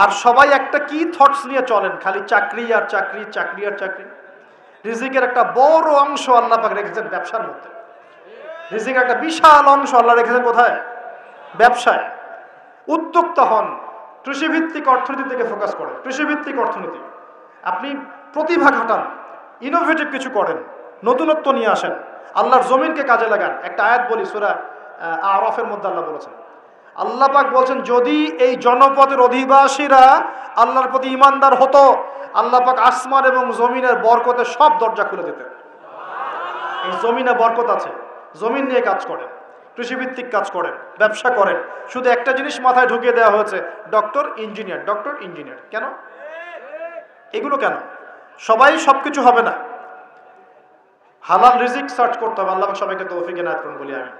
আর সবাই একটা কি থটস নিয়ে চলেন, খালি চাকরি আর চাকরি, চাকরি আর চাকরি। রিজিকের একটা বড় অংশ আল্লাহ পাক রেখেছেন ব্যবসার মধ্যে। রিজিকের একটা বিশাল অংশ আল্লাহ রেখেছেন কোথায়? ব্যবসায়। উদ্যোক্তা হন, কৃষিভিত্তিক অর্থনীতি থেকে ফোকাস করেন, কৃষিভিত্তিক অর্থনীতি। আপনি প্রতিভা ঘটান, ইনোভেটিভ কিছু করেন, নতুনত্ব নিয়ে আসেন, আল্লাহর জমিনকে কাজে লাগান। একটা আয়াত বলি, সূরা আরাফের মধ্যে আল্লাহ বলেছেন, আল্লাহ পাক বলছেন যদি এই জনপদের অধিবাসীরা আল্লাহর প্রতি ঈমানদার হতো, আল্লাহ পাক আসমান এবং জমিনের বরকতে সব দরজা খুলে দিতেন। এই জমিনে বরকত আছে, জমিন নিয়ে কাজ করেন, কৃষিভিত্তিক কাজ করেন, ব্যবসা করেন। শুধু একটা জিনিস মাথায় ঢুকিয়ে দেওয়া হয়েছে, ডক্টর ইঞ্জিনিয়ার, ডক্টর ইঞ্জিনিয়ার। কেন এগুলো? কেন সবাই সবকিছু হবে না? হালাল রিজিক সার্চ করতে হবে। আল্লাহ সবাইকে তৌফিক এনায়েত করুন বলি আমি।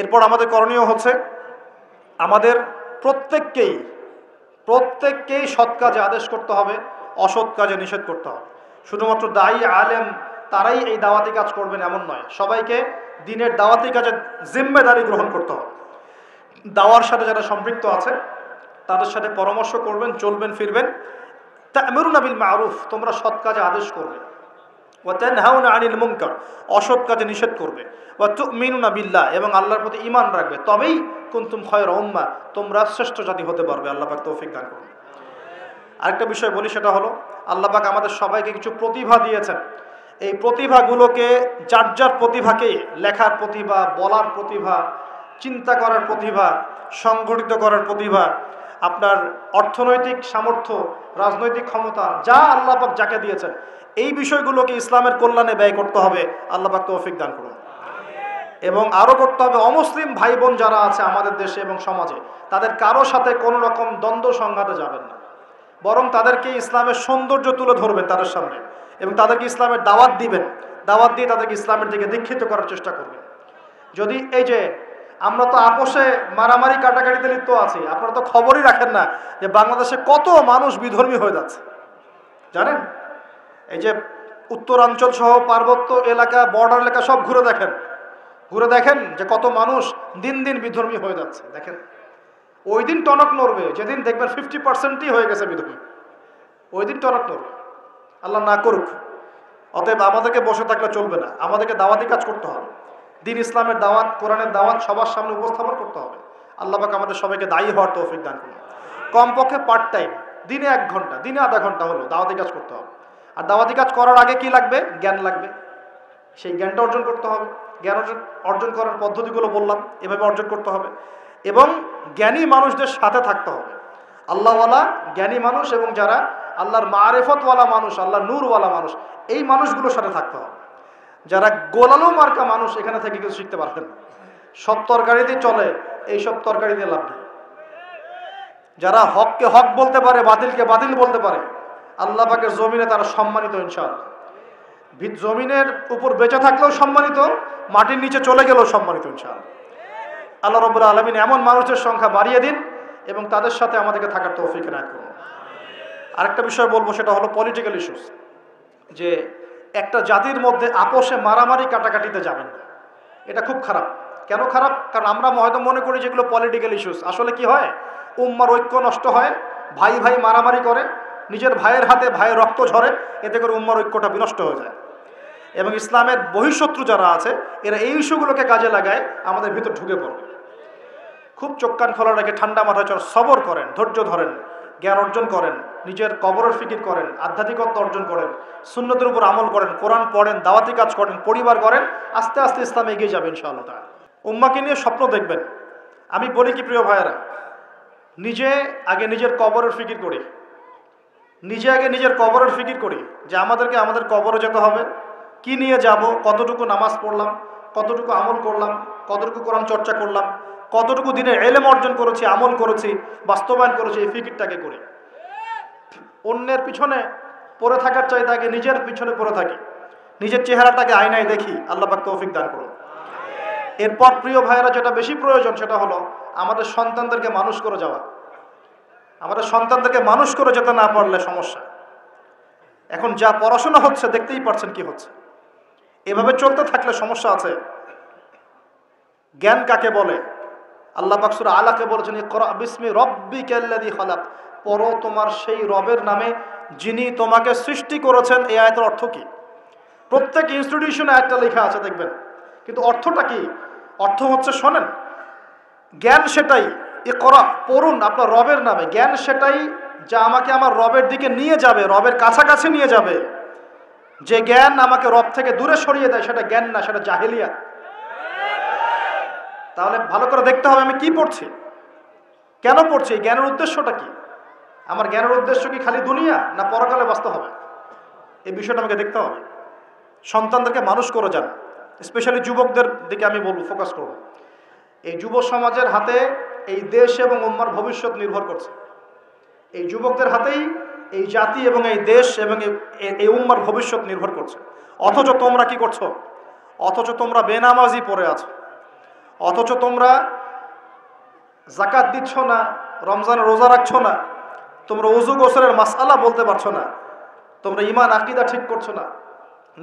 এরপর আমাদের করণীয় হচ্ছে আমাদের প্রত্যেককেই সৎ কাজে আদেশ করতে হবে, অসৎ কাজে নিষেধ করতে হবে। শুধুমাত্র দায়ী আলেম তারাই এই দাওয়াতি কাজ করবেন এমন নয়, সবাইকে দিনের দাওয়াতি কাজের জিম্মেদারি গ্রহণ করতে হবে। দাওয়ার সাথে যারা সম্পৃক্ত আছে তাদের সাথে পরামর্শ করবেন, চলবেন ফিরবেন। তা'মুরুনা বিল মা'রুফ, তোমরা সৎ কাজে আদেশ করবে। ওয়া তানহাউনা আনিল মুনকার, অসৎ কাজে নিষেধ করবে। ওয়া তু'মিনুনা বিল্লাহ, এবং আল্লাহর প্রতি ঈমান রাখবে। তবেই কুনতুম খায়রা উম্মাহ, তোমরা শ্রেষ্ঠ জাতি হতে পারবে। আল্লাহ পাক তৌফিক দান করুন। আরেকটা বিষয় বলি, সেটা হলো আল্লাহ পাক আমাদের সবাইকে কিছু প্রতিভা দিয়েছেন। এই প্রতিভাগুলোকে, যার যার প্রতিভাকে, লেখার প্রতিভা, বলার প্রতিভা, চিন্তা করার প্রতিভা, সংগঠিত করার প্রতিভা, আপনার অর্থনৈতিক সামর্থ্য, রাজনৈতিক ক্ষমতা, যা আল্লাহ পাক যাকে দিয়েছেন, এই বিষয়গুলোকে ইসলামের কল্যাণে ব্যয় করতে হবে। আল্লাহ পাক তৌফিক দান করুন। এবং আরও করতে হবে, অমুসলিম ভাই বোন যারা আছে আমাদের দেশে এবং সমাজে, তাদের কারো সাথে কোনো রকম দ্বন্দ্ব সংঘাতে যাবেন না, বরং তাদেরকে ইসলামের সৌন্দর্য তুলে ধরবেন তাদের সামনে, এবং তাদেরকে ইসলামের দাওয়াত দিবেন। দাওয়াত দিয়ে তাদেরকে ইসলামের দিকে দীক্ষিত করার চেষ্টা করবেন। যদি এই যে আমরা তো আপোষে মারামারি কাটাকাটিতে লিপ্ত আছি, আপনারা তো খবরই রাখেন না যে বাংলাদেশে কত মানুষ বিধর্মী হয়ে যাচ্ছে, জানেন? এই যে উত্তরাঞ্চল সহ পার্বত্য এলাকা, বর্ডার এলাকা সব ঘুরে দেখেন যে কত মানুষ দিন দিন বিধর্মী হয়ে যাচ্ছে। দেখেন, ওই দিন টনক নড়বে যেদিন দেখবেন 50%ই হয়ে গেছে বিধর্মী, ওই দিন টনক নড়বে। আল্লাহ না করুক। অতএব আমাদেরকে বসে থাকলে চলবে না, আমাদেরকে দাওয়াতি কাজ করতে হবে। দিন ইসলামের দাওয়াত, কোরআনের দাওয়াত সবার সামনে উপস্থাপন করতে হবে। আল্লাহ পাক আমাদের সবাইকে দায়ী হওয়ার তৌফিক দান করুন। কমপক্ষে পার্ট টাইম, দিনে 1 ঘন্টা, দিনে আধা ঘন্টা হলো দাওয়াতি কাজ করতে হবে। আর দাওয়াতি কাজ করার আগে কি লাগবে? জ্ঞান লাগবে। সেই জ্ঞানটা অর্জন করতে হবে। জ্ঞান অর্জন করার পদ্ধতিগুলো বললাম, এভাবে অর্জন করতে হবে। এবং জ্ঞানী মানুষদের সাথে থাকতে হবে, আল্লাহওয়ালা জ্ঞানী মানুষ, এবং যারা আল্লাহর মারেফতওয়ালা মানুষ, আল্লাহর নূরওয়ালা মানুষ, এই মানুষগুলোর সাথে থাকতে হবে। যারা গোলালো মার্কা মানুষ, এখানে থেকে কিছু শিখতে পারবেন। সব তরকারিতে চলে, এই সব তরকারিতে লাভ নেই। যারা হককে হক বলতে পারে, বাতিলকে বাতিল বলতে পারে, আল্লাহ পাকের জমিনে তারা সম্মানিত ইনশাআল্লাহ। জমিনের উপর বেঁচে থাকলেও সম্মানিত, মাটির নিচে চলে গেলেও সম্মানিত ইনশাআল্লাহ। আল্লাহ রাব্বুল আলামিন এমন মানুষের সংখ্যা বাড়িয়ে দিন এবং তাদের সাথে আমাদেরকে থাকার তৌফিক এনায়েত করুন। আরেকটা বিষয় বলবো, সেটা হলো পলিটিক্যাল ইস্যুস। যে একটা জাতির মধ্যে আপোষে মারামারি কাটাকাটিতে যাবেন না, এটা খুব খারাপ। কেন খারাপ? কারণ আমরা হয়তো মনে করি যেগুলো পলিটিক্যাল ইস্যুস, আসলে কি হয়, উম্মার ঐক্য নষ্ট হয়, ভাই ভাই মারামারি করে, নিজের ভাইয়ের হাতে ভাইয়ের রক্ত ঝরে, এতে করে উম্মার ঐক্যটা বিনষ্ট হয়ে যায়। এবং ইসলামের বহিঃশত্রু যারা আছে, এরা এই ইস্যুগুলোকে কাজে লাগায় আমাদের ভিতর ঢুকে পড়বে। খুব চোখ কান খোলা রেখে ঠান্ডা মাথায় সবর করেন, ধৈর্য ধরেন, জ্ঞান অর্জন করেন, নিজের কবরের ফিকির করেন, আধ্যাত্মিকত্ব অর্জন করেন, সুন্নতের উপর আমল করেন, কোরআন পড়েন, দাওয়াতি কাজ করেন, পরিবার করেন, আস্তে আস্তে ইসলাম এগিয়ে যাবে ইনশাআল্লাহ তাআলা। উম্মাকে নিয়ে স্বপ্ন দেখবেন। আমি বলি কি প্রিয় ভাইয়েরা, নিজে আগে নিজের কবরের ফিকির করি, নিজের কবরের ফিকির করি যে আমাদেরকে আমাদের কবরে যেতে হবে, কি নিয়ে যাব, কতটুকু নামাজ পড়লাম, কতটুকু আমল করলাম, কতটুকু কোরআন চর্চা করলাম, কতটুকু দিনের ইলম অর্জন করেছি, আমল করেছি, বাস্তবায়ন করেছি, এই ফিকিরটাকে করি। অন্যের পিছনে পড়ে থাকার চাইতে আগে নিজের পিছনে পড়ে থাকি, নিজের চেহারাটাকে আয়নায় দেখি। আল্লাহ পাক তৌফিক দান করুন। এরপর প্রিয় ভাইয়েরা, যেটা বেশি প্রয়োজন সেটা হলো আমাদের সন্তানদেরকে মানুষ করে যাওয়া। আমাদের সন্তানদেরকে মানুষ করে যেতে না পারলে সমস্যা। এখন যা পড়াশোনা হচ্ছে দেখতেই পারছেন কি হচ্ছে, এভাবে চলতে থাকলে সমস্যা আছে। জ্ঞান কাকে বলে? আল্লাহ পাক সূরা আলাকে বলেছেন, ইকরা বিসমি রাব্বিকাল্লাযী খালাক, পড়ো তোমার সেই রবের নামে যিনি তোমাকে সৃষ্টি করেছেন। এই আয়াতের অর্থ কি? প্রত্যেক ইনস্টিটিউশনে আয়াতটা লেখা আছে দেখবেন, কিন্তু অর্থটা কি? অর্থ হচ্ছে, শোনেন, জ্ঞান সেটাই, ইকরা, পড়ুন আপনার রবের নামে। জ্ঞান সেটাই যা আমাকে আমার রবের দিকে নিয়ে যাবে, রবের কাছাকাছি নিয়ে যাবে। যে জ্ঞান আমাকে রব থেকে দূরে সরিয়ে দেয় সেটা জ্ঞান না, সেটা জাহেলিয়াত। তাহলে ভালো করে দেখতে হবে আমি কি পড়ছি, কেন পড়ছি, জ্ঞানের উদ্দেশ্যটা কি। আমার জ্ঞানের উদ্দেশ্য কি খালি দুনিয়া, না পরকালে বাঁচতে হবে? এই বিষয়টা আমাকে দেখতে হবে। সন্তানদেরকে মানুষ করে যান, স্পেশালি যুবকদের দিকে আমি বলবো, ফোকাস করব। এই যুব সমাজের হাতে এই দেশ এবং উম্মার ভবিষ্যৎ নির্ভর করছে। এই যুবকদের হাতেই এই জাতি এবং এই দেশ এবং এই উম্মার ভবিষ্যৎ নির্ভর করছে। অথচ তোমরা কি করছো? অথচ তোমরা বেনামাজি পড়ে আছো, অথচ তোমরা জাকাত দিচ্ছ না, রমজানের রোজা রাখছো না, তোমরা ওযু গোসলের মাসআলা বলতে পারছো না, তোমরা ঈমান আকীদা ঠিক করছো না,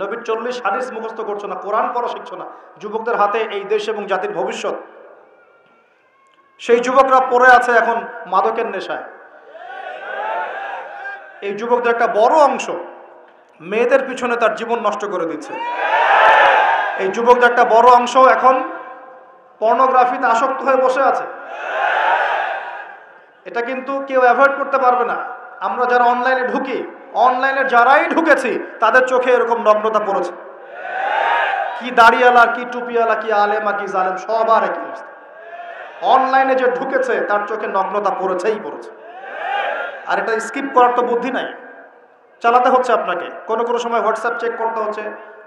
নবীর 40 হাদিস মুখস্থ করছো না, কোরআন পড়া শিখছো না। যুবকদের হাতে এই দেশ এবং জাতির ভবিষ্যৎ। সেই যুবকরা পড়ে আছে এখন মাদকের নেশায়। এই যুবকদের একটা বড় অংশ মেয়েদের পিছনে তার জীবন নষ্ট করে দিচ্ছে। এই যুবকদের একটা বড় অংশ এখন পর্নোগ্রাফিতে আসক্ত হয়ে বসে আছে। এটা কিন্তু কেউ অ্যাভয়েড করতে পারবে না। আমরা যারা অনলাইনে ঢুকি, অনলাইনে যারাই ঢুকেছি তাদের চোখে এরকম নগ্নতা পড়েছে। কি দাড়িওয়ালা, কি টুপিওয়ালা, কি আলেমা, কি জালেম, সবার একই অবস্থা। অনলাইনে যে ঢুকেছে তার চোখে নগ্নতা পড়েছেই পড়েছে। আর এটা স্কিপ করার তো বুদ্ধি নাই, চালাতে হচ্ছে আপনাকে। কোনো কোনো সময় হোয়াটসঅ্যাপ চেক করতে হচ্ছে,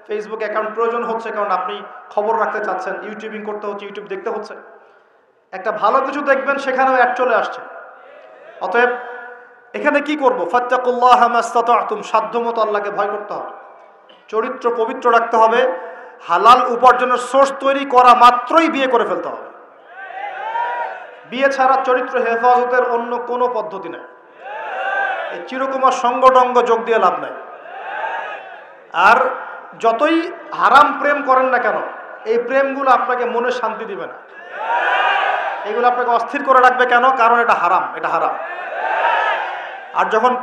ফেসবুক অ্যাকাউন্ট প্রয়োজন হচ্ছে, কারণ আপনি খবর রাখতে চাচ্ছেন। ইউটিউবিং করতে হচ্ছে, ইউটিউব দেখতে হচ্ছে। একটা ভালো কিছু দেখবেন, সেখানেও অ্যাড চলে আসছে। অতএব এখানে কি করব? ফাত্তাকুল্লাহ মাস্তাতাতুম, সাধ্যমতো আল্লাহকে ভয় করতে হবে, চরিত্র পবিত্র রাখতে হবে। হালাল উপার্জনের সোর্স তৈরি করা মাত্রই বিয়ে করে ফেলতে হবে। বিয়ে ছাড়া চরিত্র হেফাজতের অন্য কোনো পদ্ধতি নেই। এই চিরকুমার সঙ্গটঙ্গ যোগ দিয়ে লাভ নাই। আর যতই হারাম প্রেম করেন না কেন, এই প্রেমগুলো আপনাকে মনে শান্তি দিবে না। এগুলো আপনাকে অস্থির করে রাখবে। কেন? কারণ এটা হারাম, এটা হারাম। আর যখন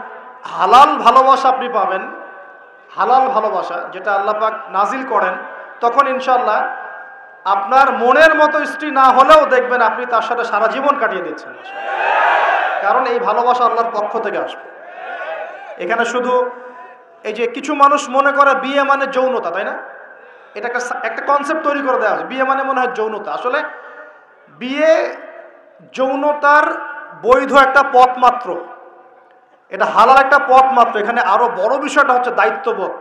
হালাল ভালোবাসা আপনি পাবেন, হালাল ভালোবাসা যেটা আল্লাহ পাক নাজিল করেন, তখন ইনশাআল্লাহ আপনার মনের মতো স্ত্রী না হলেও দেখবেন আপনি তার সাথে সারা জীবন কাটিয়ে দিচ্ছেন। কারণ এই ভালোবাসা আল্লাহর পক্ষ থেকে আসবে। এখানে শুধু এই যে কিছু মানুষ মনে করে বিয়ে মানে যৌনতা, তাই না? এটা একটা কনসেপ্ট তৈরি করে দেওয়া আছে, বিয়ে মানে মনে হয় যৌনতা। আসলে বিয়ে যৌনতার বৈধ একটা পথ মাত্র, এটা হালাল একটা পথ মাত্র। এখানে আরো বড় বিষয়টা হচ্ছে দায়িত্ববোধ।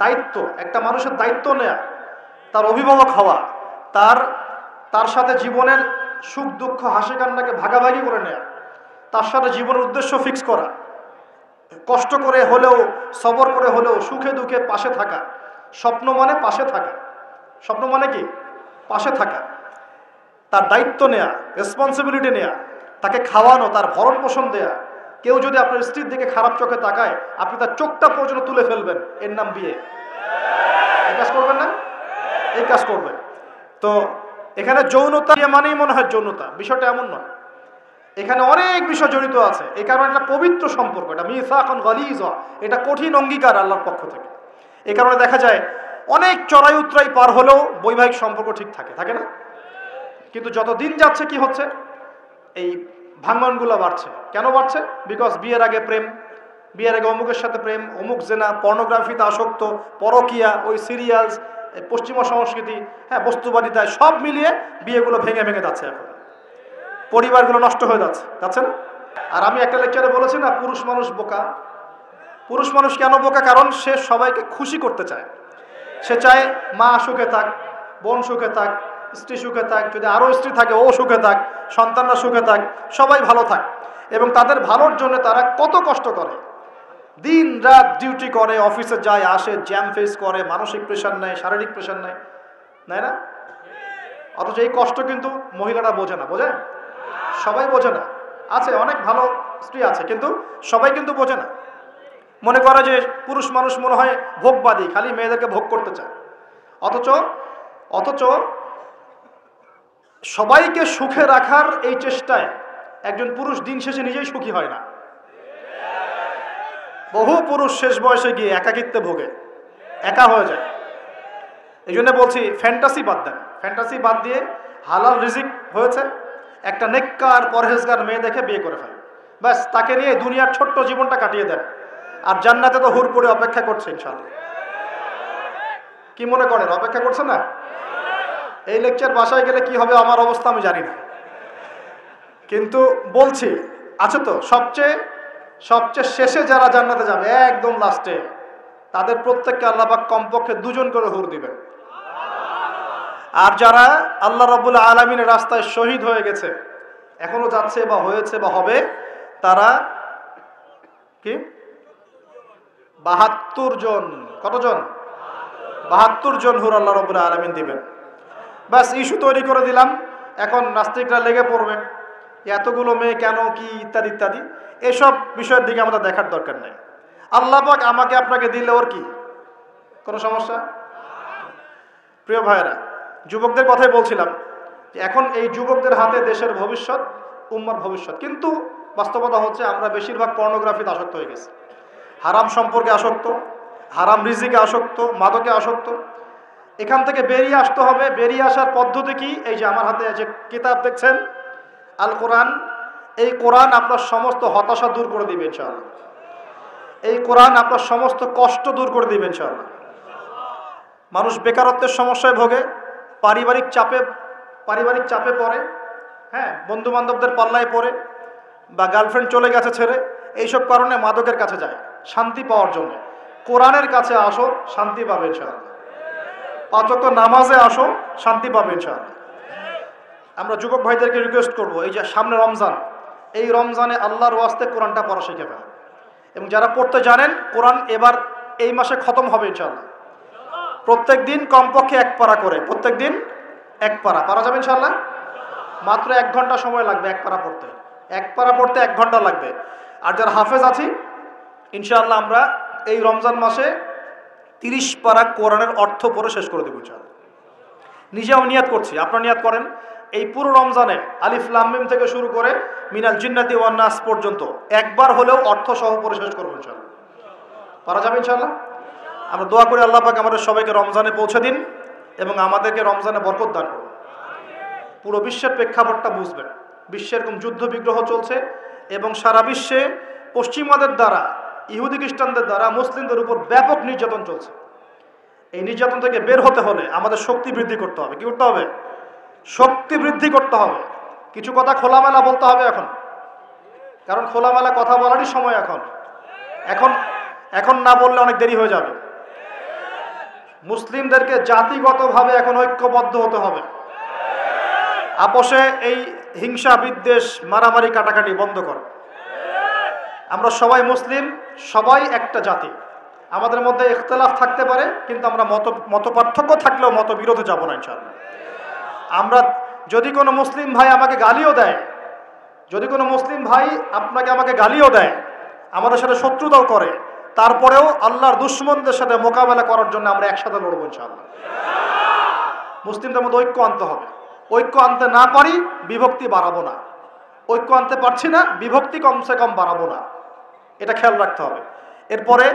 দায়িত্ব, একটা মানুষের দায়িত্ব নেয়া, তার অভিভাবক হওয়া, তার সাথে জীবনের সুখ দুঃখ হাসি কান্নাকে ভাগাভাগি করে নেয়া, তার সাথে জীবনের উদ্দেশ্য ফিক্স করা, কষ্ট করে হলেও, সবর করে হলেও, সুখে দুঃখে পাশে থাকা। স্বপ্ন মানে পাশে থাকা। স্বপ্ন মানে কি? পাশে থাকা। তার দায়িত্ব নেয়া, রেসপন্সিবিলিটি নেয়া, তাকে খাওয়ানো, তার ভরণ পোষণ দেয়া। কেউ যদি আপনার স্ত্রীর দিকে খারাপ চোখে তাকায়, আপনি তার চোখটা পর্যন্ত তুলে ফেলবেন, এর নাম বিয়ে। এই কাজ করবেন না? এই কাজ করবেন। তো এখানে যৌনতা মানেই মনে হয় যৌনতা, বিষয়টা এমন নয়। এখানে অনেক বিষয় জড়িত আছে। এই কারণে এটা পবিত্র সম্পর্ক, এটা মিসাকুন গালিজ, এটা কঠিন অঙ্গীকার আল্লাহর পক্ষ থেকে। এই কারণে দেখা যায় অনেক চড়াই উতরাই পার হলেও বৈবাহিক সম্পর্ক ঠিক থাকে না? কিন্তু যত দিন যাচ্ছে কি হচ্ছে? এই ভাঙনগুলো বাড়ছে। কেন বাড়ছে? বিকজ বিয়ের আগে প্রেম, বিয়ের আগে অমুকের সাথে প্রেম, অমুক জেনা, পর্নোগ্রাফিতে আসক্ত, পরকিয়া, ওই সিরিয়ালস, পশ্চিমা সংস্কৃতি, হ্যাঁ, বস্তুবাদিতায়, সব মিলিয়ে বিয়েগুলো ভেঙে ভেঙে যাচ্ছে। এখন পরিবারগুলো নষ্ট হয়ে যাচ্ছে না? আর আমি একটা লেকচারে বলেছি না, পুরুষ মানুষ বোকা। পুরুষ মানুষ কেন বোকা? কারণ সে সবাইকে খুশি করতে চায়। সে চায় মা সুখে থাক, বোন সুখে থাক, স্ত্রী সুখে থাক, যদি আরও স্ত্রী থাকে ও সুখে থাক, সন্তানরা সুখে থাক, সবাই ভালো থাক। এবং তাদের ভালোর জন্য তারা কত কষ্ট করে, দিন রাত ডিউটি করে, অফিসে যায় আসে, জ্যাম ফেস করে, মানসিক প্রেশার নেয়, শারীরিক প্রেশার নেয়, নেয় না? অথচ এই কষ্ট কিন্তু মহিলারা বোঝে না। বোঝে? সবাই বোঝে না। আছে অনেক ভালো স্ত্রী আছে, কিন্তু সবাই কিন্তু বোঝে না। মনে করে যে পুরুষ মানুষ মনে হয় ভোগবাদী, খালি মেয়েদেরকে ভোগ করতে চায়। অথচ সবাইকে সুখে রাখার এই চেষ্টায় একজন পুরুষ দিন শেষে নিজেই সুখী হয় না। বহু পুরুষ শেষ বয়সে গিয়ে একাকিত্বে ভোগে, একা হয়ে যায়। এই জন্য বলছি ফ্যান্টাসি বাদ দেন, ফ্যান্টাসি বাদ দিয়ে হালাল রিজিক হয়েছে, একটা নেককার পরহেজগার মেয়ে দেখে বিয়ে করে ফেলেন, ব্যাস তাকে নিয়ে দুনিয়ার ছোট্ট জীবনটা কাটিয়ে দেন, আর জান্নাতে তো হুর করে অপেক্ষা করছে ইনশাআল্লাহ। কি মনে করেন অপেক্ষা করছে না? এই লেকচার বাসায় গেলে কি হবে আমার অবস্থা আমি জানি না, কিন্তু বলছি আছে তো সবচেয়ে শেষে যারা জান্নাতে যাবে একদম লাস্টে, তাদের প্রত্যেককে আল্লাহ পাক কমপক্ষে 2 জন করে হুর দিবেন। আর যারা আল্লাহ রাব্বুল আলামিনের রাস্তায় শহীদ হয়ে গেছে, এখনো যাচ্ছে বা হয়েছে বা হবে, তারা কি 72 জন, কতজন? 72 জন হুর আল্লাহ রাব্বুল আলামিন দিবেন। বাস ইস্যু তৈরি করে দিলাম, এখন নাস্তিকরা লেগে পড়বে এতগুলো মেয়ে কেন, কি ইত্যাদি ইত্যাদি। এসব বিষয়ের দিকে আমাদের দেখার দরকার নেই। আল্লাহ পাক আমাকে আপনাকে দিলে ওর কি কোনো সমস্যা? প্রিয় ভাইয়েরা, যুবকদের কথাই বলছিলাম যে এখন এই যুবকদের হাতে দেশের ভবিষ্যৎ, উম্মার ভবিষ্যৎ। কিন্তু বাস্তবতা হচ্ছে আমরা বেশিরভাগ পর্নোগ্রাফিতে আসক্ত হয়ে গেছি, হারাম সম্পর্কে আসক্ত, হারাম রিজিকে আসক্ত, মাদকে আসক্ত। এখান থেকে বেরিয়ে আসতে হবে। বেরিয়ে আসার পদ্ধতি কি? এই যে আমার হাতে যে কিতাব দেখছেন, আল কোরআন, এই কোরআন আপনার সমস্ত হতাশা দূর করে দিবে ইনশাআল্লাহ। এই কোরআন আপনার সমস্ত কষ্ট দূর করে দিবে ইনশাআল্লাহ। মানুষ বেকারত্বের সমস্যায় ভোগে, পারিবারিক চাপে পড়ে, হ্যাঁ, বন্ধু বান্ধবদের পাল্লায় পড়ে, বা গার্লফ্রেন্ড চলে গেছে ছেড়ে, এইসব কারণে মাদকের কাছে যায় শান্তি পাওয়ার জন্য। কোরআনের কাছে আসো, শান্তি পাবে ইনশাআল্লাহ। 5 ওয়াক্ত নামাজে আসো, শান্তি পাবে ইনশাআল্লাহ। আমরা যুবক ভাইদেরকে রিকোয়েস্ট করব, এই যে সামনে রমজান, এই রমজানে আল্লাহর ওয়াস্তে কোরআনটা পড়া শিখে ফেলেন। এবং যারা পড়তে জানেন, কোরআন এবার এই মাসে খতম হবে ইনশাআল্লাহ। প্রত্যেক দিন কমপক্ষে 1 পারা করে, প্রত্যেক দিন 1 পারা পারা যাবে ইনশাআল্লাহ। মাত্র 1 ঘন্টা সময় লাগবে 1 পারা পড়তে, 1 পারা পড়তে 1 ঘন্টা লাগবে। আর যারা হাফেজ আছি, ইনশাআল্লাহ আমরা এই রমজান মাসে 30 পারা কোরআনের অর্থ পড়ে শেষ করে দেব ইনশাআল্লাহ। নিজেও নিয়াত করছি, আপনারা নিয়াত করেন। এই পুরো রমজানে আলিফ লাম মিম থেকে শুরু করে মিনাল জিন্নাতি ওয়ান নাস পর্যন্ত একবার হলেও অর্থ সহ পড়ে শেষ করবো ইনশাআল্লাহ। পারা যাবে ইনশাআল্লাহ। আমরা দোয়া করি আল্লাহ পাক আমাদের সবাইকে রমজানে পৌঁছে দিন এবং আমাদেরকে রমজানে বরকত দান করুন। পুরো বিশ্বের প্রেক্ষাপটটা বুঝবেন। বিশ্বে এরকম যুদ্ধ বিগ্রহ চলছে এবং সারা বিশ্বে পশ্চিমাদের দ্বারা, ইহুদি খ্রিস্টানদের দ্বারা মুসলিমদের উপর ব্যাপক নির্যাতন চলছে। এই নির্যাতন থেকে বের হতে হলে আমাদের শক্তি বৃদ্ধি করতে হবে। কি করতে হবে? শক্তি বৃদ্ধি করতে হবে। কিছু কথা খোলামেলা বলতে হবে এখন, কারণ খোলামেলা কথা বলারই সময় এখন। এখন এখন না বললে অনেক দেরি হয়ে যাবে। মুসলিমদেরকে জাতিগতভাবে এখন ঐক্যবদ্ধ হতে হবে। আপোষে এই হিংসা বিদ্বেষ মারামারি কাটাকাটি বন্ধ করে। আমরা সবাই মুসলিম, সবাই একটা জাতি। আমাদের মধ্যে ইখতিলাফ থাকতে পারে, কিন্তু আমরা মত পার্থক্য থাকলেও মত বিরোধে যাব না ইনশাআল্লাহ। আমরা যদি কোনো মুসলিম ভাই আমাকে গালিও দেয়, যদি কোনো মুসলিম ভাই আমাকে গালিও দেয়, আমাদের সাথে শত্রুতাও করে, তারপরেও আল্লাহর দুশমনদের সাথে মোকাবেলা করার জন্য আমরা একসাথে লড়বো ইনশাআল্লাহ। মুসলিমদের মধ্যে ঐক্য আনতে হবে। ঐক্য আনতে না পারি, বিভক্তি বাড়াবো না। ঐক্য আনতে পারছি না, বিভক্তি কমসে কম বাড়াবো না, এটা খেয়াল রাখতে হবে। এরপরে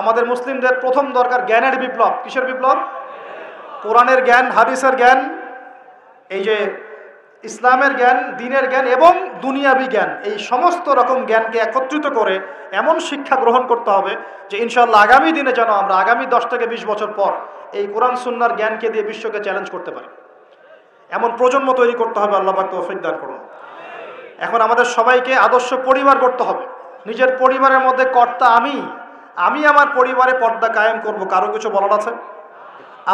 আমাদের মুসলিমদের প্রথম দরকার জ্ঞানের বিপ্লব। কিসের বিপ্লব? কোরআনের জ্ঞান, হাদিসের জ্ঞান, এই যে ইসলামের জ্ঞান, দ্বীনের জ্ঞান এবং দুনিয়াবি জ্ঞান, এই সমস্ত রকম জ্ঞানকে একত্রিত করে এমন শিক্ষা গ্রহণ করতে হবে যে ইনশাআল্লাহ আগামী দিনে যেন আমরা আগামী 10 থেকে 20 বছর পর এই কোরআন সুন্নাহর জ্ঞানকে দিয়ে বিশ্বকে চ্যালেঞ্জ করতে পারি। এমন প্রজন্ম তৈরি করতে হবে। আল্লাহ পাক তৌফিক দান করুন। এখন আমাদের সবাইকে আদর্শ পরিবার করতে হবে। নিজের পরিবারের মধ্যে কর্তা আমি আমার পরিবারে পর্দা কায়েম করব, কারো কিছু বলার আছে?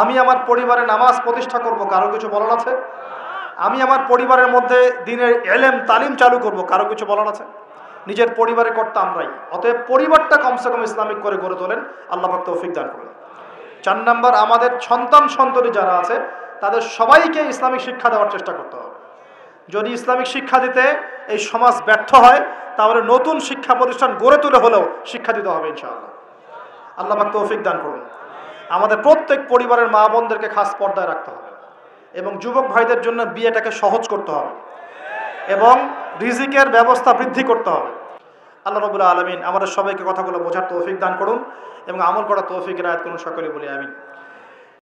আমি আমার পরিবারে নামাজ প্রতিষ্ঠা করব, কারো কিছু বলার আছে? আমি আমার পরিবারের মধ্যে দ্বীনের ইলম তালিম চালু করব, কারো কিছু বলার আছে? নিজের পরিবারে কর্তা আমরাই। অতএব পরিবারটা কমসে কম ইসলামিক করে গড়ে তোলেন। আল্লাহ পাক তৌফিক দান করুন। 4 নাম্বার, আমাদের সন্তান যারা আছে তাদের সবাইকে ইসলামিক শিক্ষা দেওয়ার চেষ্টা করতে হবে। যদি ইসলামিক শিক্ষা দিতে এই সমাজ ব্যর্থ হয়, তাহলে নতুন শিক্ষা প্রতিষ্ঠান গড়ে তুলে হলেও শিক্ষা দিতে হবে ইনশাআল্লাহ। আল্লাহ পাক তৌফিক দান করুন। আমাদের প্রত্যেক পরিবারের মা বোনদেরকে খাস পর্দায় রাখতে হবে এবং যুবক ভাইদের জন্য বিয়েটাকে সহজ করতে হবে এবং রিজিকের ব্যবস্থা বৃদ্ধি করতে হবে। আল্লাহ রাব্বুল আলামিন আমাদের সবাইকে কথাগুলো বোঝার তৌফিক দান করুন এবং আমল করার তৌফিক এনায়েত করুন, সকলে বলি আমিন।